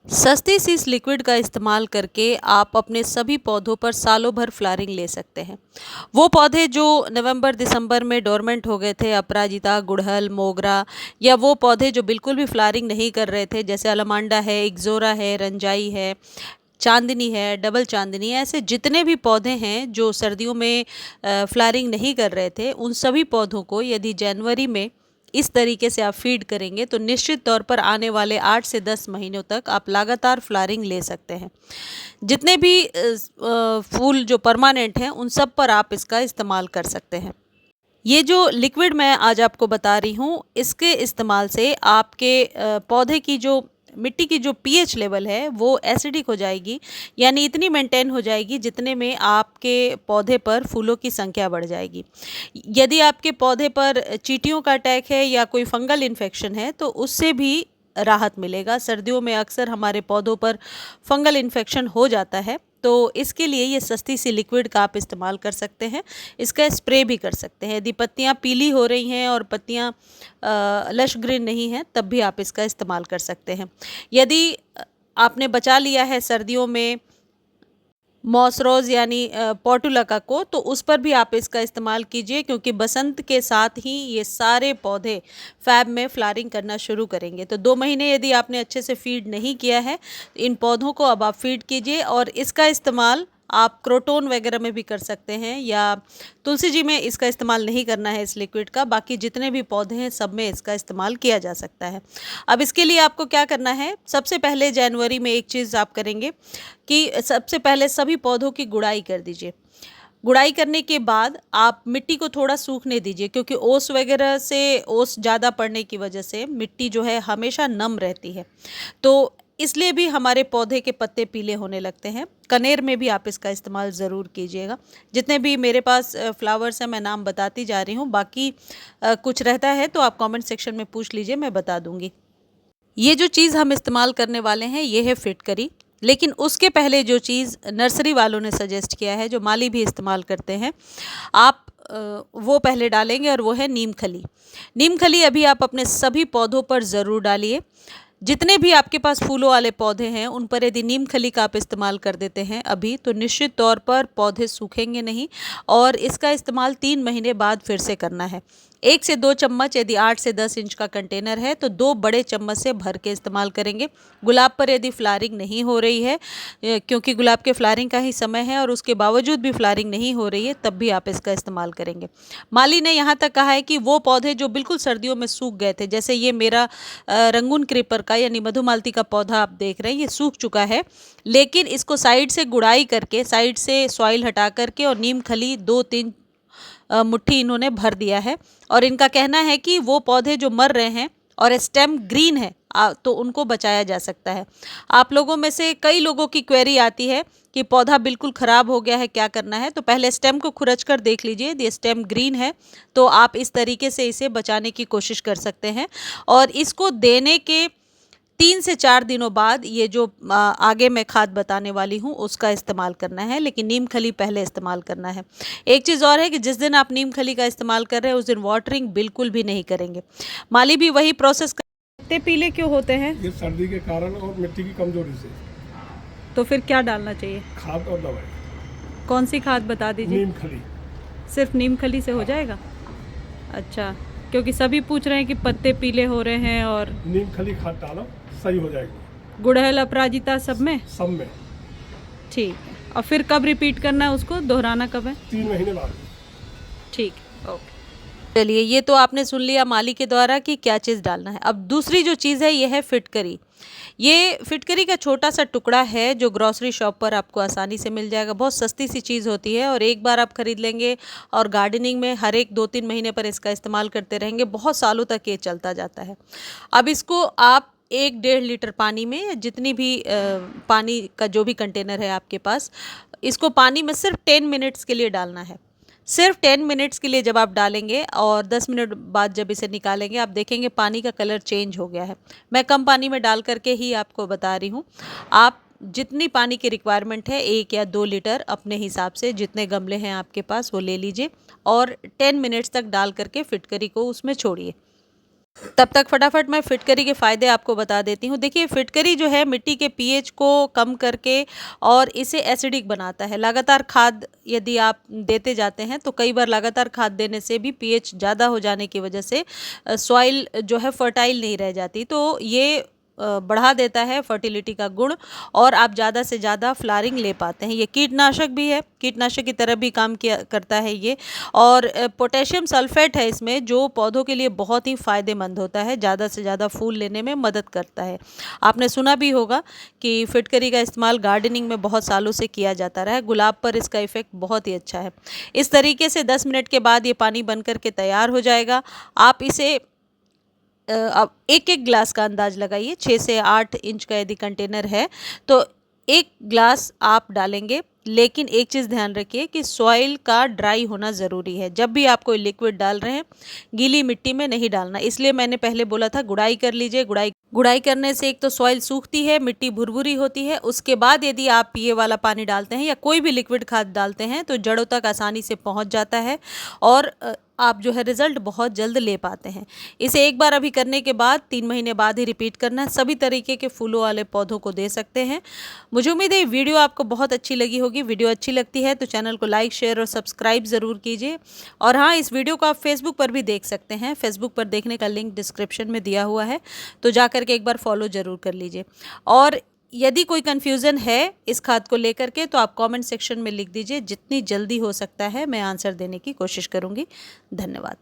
सस्ती सी इस लिक्विड का इस्तेमाल करके आप अपने सभी पौधों पर सालों भर फ्लावरिंग ले सकते हैं। वो पौधे जो नवंबर दिसंबर में डोरमेंट हो गए थे, अपराजिता, गुड़हल, मोगरा, या वो पौधे जो बिल्कुल भी फ्लावरिंग नहीं कर रहे थे जैसे अलामांडा है, इक्ज़ोरा है, रंजाई है, चांदनी है, डबल चांदनी है, ऐसे जितने भी पौधे हैं जो सर्दियों में फ्लावरिंग नहीं कर रहे थे, उन सभी पौधों को यदि जनवरी में इस तरीके से आप फीड करेंगे तो निश्चित तौर पर आने वाले 8 से 10 महीनों तक आप लगातार फ्लावरिंग ले सकते हैं। जितने भी फूल जो परमानेंट हैं उन सब पर आप इसका इस्तेमाल कर सकते हैं। ये जो लिक्विड मैं आज आपको बता रही हूँ, इसके इस्तेमाल से आपके पौधे की जो मिट्टी की जो पीएच लेवल है वो एसिडिक हो जाएगी, यानी इतनी मेंटेन हो जाएगी जितने में आपके पौधे पर फूलों की संख्या बढ़ जाएगी। यदि आपके पौधे पर चींटियों का अटैक है या कोई फंगल इन्फेक्शन है तो उससे भी राहत मिलेगा। सर्दियों में अक्सर हमारे पौधों पर फंगल इन्फेक्शन हो जाता है, तो इसके लिए ये सस्ती सी लिक्विड का आप इस्तेमाल कर सकते हैं। इसका स्प्रे भी कर सकते हैं। यदि पत्तियां पीली हो रही हैं और पत्तियां लश ग्रीन नहीं हैं तब भी आप इसका इस्तेमाल कर सकते हैं। यदि आपने बचा लिया है सर्दियों में मॉस रोज़ यानी पोर्टुलाका को, तो उस पर भी आप इसका इस्तेमाल कीजिए, क्योंकि बसंत के साथ ही ये सारे पौधे फ़ैब में फ्लावरिंग करना शुरू करेंगे। तो 2 महीने यदि आपने अच्छे से फ़ीड नहीं किया है, इन पौधों को अब आप फ़ीड कीजिए। और इसका इस्तेमाल आप क्रोटोन वगैरह में भी कर सकते हैं, या तुलसी जी में इसका इस्तेमाल नहीं करना है इस लिक्विड का, बाकी जितने भी पौधे हैं सब में इसका इस्तेमाल किया जा सकता है। अब इसके लिए आपको क्या करना है, सबसे पहले जनवरी में एक चीज़ आप करेंगे कि सबसे पहले सभी पौधों की गुड़ाई कर दीजिए। गुड़ाई करने के बाद आप मिट्टी को थोड़ा सूखने दीजिए, क्योंकि ओस वगैरह से, ओस ज़्यादा पड़ने की वजह से मिट्टी जो है हमेशा नम रहती है, तो इसलिए भी हमारे पौधे के पत्ते पीले होने लगते हैं। कनेर में भी आप इसका इस्तेमाल ज़रूर कीजिएगा। जितने भी मेरे पास फ्लावर्स हैं मैं नाम बताती जा रही हूँ, बाकी कुछ रहता है तो आप कमेंट सेक्शन में पूछ लीजिए, मैं बता दूँगी। ये जो चीज़ हम इस्तेमाल करने वाले हैं ये है फिटकरी, लेकिन उसके पहले जो चीज़ नर्सरी वालों ने सजेस्ट किया है, जो माली भी इस्तेमाल करते हैं, आप वो पहले डालेंगे, और वो है नीम खली। नीम खली अभी आप अपने सभी पौधों पर ज़रूर डालिए। जितने भी आपके पास फूलों वाले पौधे हैं उन पर यदि नीम खली का आप इस्तेमाल कर देते हैं अभी, तो निश्चित तौर पर पौधे सूखेंगे नहीं। और इसका इस्तेमाल 3 महीने बाद फिर से करना है। 1 से 2 चम्मच, यदि 8 से 10 इंच का कंटेनर है तो 2 बड़े चम्मच से भर के इस्तेमाल करेंगे। गुलाब पर यदि फ्लावरिंग नहीं हो रही है, क्योंकि गुलाब के फ्लावरिंग का ही समय है, और उसके बावजूद भी फ्लावरिंग नहीं हो रही है, तब भी आप इसका इस्तेमाल करेंगे। माली ने यहाँ तक कहा है कि वो पौधे जो बिल्कुल सर्दियों में सूख गए थे, जैसे ये मेरा रंगून क्रीपर का यानी मधुमालती का पौधा आप देख रहे हैं, ये सूख चुका है, लेकिन इसको साइड से गुड़ाई करके, साइड से सॉइल हटा करके और नीम खली 2-3 मुट्ठी इन्होंने भर दिया है। और इनका कहना है कि वो पौधे जो मर रहे हैं और स्टेम ग्रीन है, तो उनको बचाया जा सकता है। आप लोगों में से कई लोगों की क्वेरी आती है कि पौधा बिल्कुल ख़राब हो गया है, क्या करना है। तो पहले स्टेम को खुरच कर देख लीजिए, यदि स्टेम ग्रीन है तो आप इस तरीके से इसे बचाने की कोशिश कर सकते हैं। और इसको देने के 3 से 4 दिनों बाद ये जो आगे मैं खाद बताने वाली हूँ उसका इस्तेमाल करना है, लेकिन नीम खली पहले इस्तेमाल करना है। एक चीज़ और है कि जिस दिन आप नीम खली का इस्तेमाल कर रहे हैं उस दिन वाटरिंग बिल्कुल भी नहीं करेंगे। माली भी वही प्रोसेस पत्ते पीले क्यों होते हैं? ये सर्दी के कारण और मिट्टी की कमजोरी से। तो फिर क्या डालना चाहिए? खाद और दवाई। कौन सी खाद बता दीजिए। नीम खली। सिर्फ नीम खली से हो जाएगा? अच्छा, क्योंकि सभी पूछ रहे हैं कि पत्ते पीले हो रहे हैं। और नीम खली खाद डालो, सही हो जाएगी। गुड़हल, अपराजिता सब में? सब में। ठीक है। और फिर कब रिपीट करना है, उसको दोहराना कब है? 3 महीने बाद। ठीक है, ओके। चलिए, ये तो आपने सुन लिया माली के द्वारा कि क्या चीज़ डालना है। अब दूसरी जो चीज़ है ये है फिटकरी। ये फिटकरी का छोटा सा टुकड़ा है जो ग्रॉसरी शॉप पर आपको आसानी से मिल जाएगा। बहुत सस्ती सी चीज़ होती है, और एक बार आप खरीद लेंगे और गार्डनिंग में हर एक 2-3 महीने पर इसका इस्तेमाल करते रहेंगे, बहुत सालों तक ये चलता जाता है। अब इसको आप 1-1.5 लीटर पानी में, जितनी भी पानी का जो भी कंटेनर है आपके पास, इसको पानी में सिर्फ 10 मिनट्स के लिए डालना है। सिर्फ 10 मिनट्स के लिए जब आप डालेंगे और 10 मिनट बाद जब इसे निकालेंगे, आप देखेंगे पानी का कलर चेंज हो गया है। मैं कम पानी में डाल करके ही आपको बता रही हूँ। आप जितनी पानी की रिक्वायरमेंट है, 1 या 2 लीटर अपने हिसाब से, जितने गमले हैं आपके पास वो ले लीजिए, और 10 मिनट्स तक डाल करके फिटकरी को उसमें छोड़िए। तब तक फटाफट मैं फिटकरी के फ़ायदे आपको बता देती हूँ। देखिए, फिटकरी जो है मिट्टी के पीएच को कम करके और इसे एसिडिक बनाता है। लगातार खाद यदि आप देते जाते हैं तो कई बार लगातार खाद देने से भी पीएच ज़्यादा हो जाने की वजह से सॉइल जो है फर्टाइल नहीं रह जाती, तो ये बढ़ा देता है फर्टिलिटी का गुण और आप ज़्यादा से ज़्यादा फ्लावरिंग ले पाते हैं। ये कीटनाशक भी है, कीटनाशक की तरह भी काम किया करता है ये। और पोटेशियम सल्फेट है इसमें, जो पौधों के लिए बहुत ही फ़ायदेमंद होता है, ज़्यादा से ज़्यादा फूल लेने में मदद करता है। आपने सुना भी होगा कि फिटकरी का इस्तेमाल गार्डनिंग में बहुत सालों से किया जाता रहा है। गुलाब पर इसका इफ़ेक्ट बहुत ही अच्छा है। इस तरीके से 10 मिनट के बाद ये पानी बन कर के तैयार हो जाएगा। आप इसे अब एक एक ग्लास का अंदाज लगाइए। 6 से 8 इंच का यदि कंटेनर है तो एक ग्लास आप डालेंगे, लेकिन एक चीज़ ध्यान रखिए कि सॉइल का ड्राई होना ज़रूरी है। जब भी आप कोई लिक्विड डाल रहे हैं, गीली मिट्टी में नहीं डालना। इसलिए मैंने पहले बोला था गुड़ाई कर लीजिए। गुड़ाई करने से एक तो सॉइल सूखती है, मिट्टी भुरभुरी होती है। उसके बाद यदि आप ये वाला पानी डालते हैं या कोई भी लिक्विड खाद डालते हैं तो जड़ों तक आसानी से पहुंच जाता है और आप जो है रिज़ल्ट बहुत जल्द ले पाते हैं। इसे एक बार अभी करने के बाद 3 महीने बाद ही रिपीट करना है। सभी तरीके के फूलों वाले पौधों को दे सकते हैं। मुझे उम्मीद है वीडियो आपको बहुत अच्छी लगी होगी। वीडियो अच्छी लगती है तो चैनल को लाइक, शेयर और सब्सक्राइब ज़रूर कीजिए। और हाँ, इस वीडियो को आप फेसबुक पर भी देख सकते हैं। फेसबुक पर देखने का लिंक डिस्क्रिप्शन में दिया हुआ है, तो जा कर के एक बार फॉलो ज़रूर कर लीजिए। और यदि कोई कन्फ्यूज़न है इस खाद को लेकर के तो आप कमेंट सेक्शन में लिख दीजिए। जितनी जल्दी हो सकता है मैं आंसर देने की कोशिश करूँगी। धन्यवाद।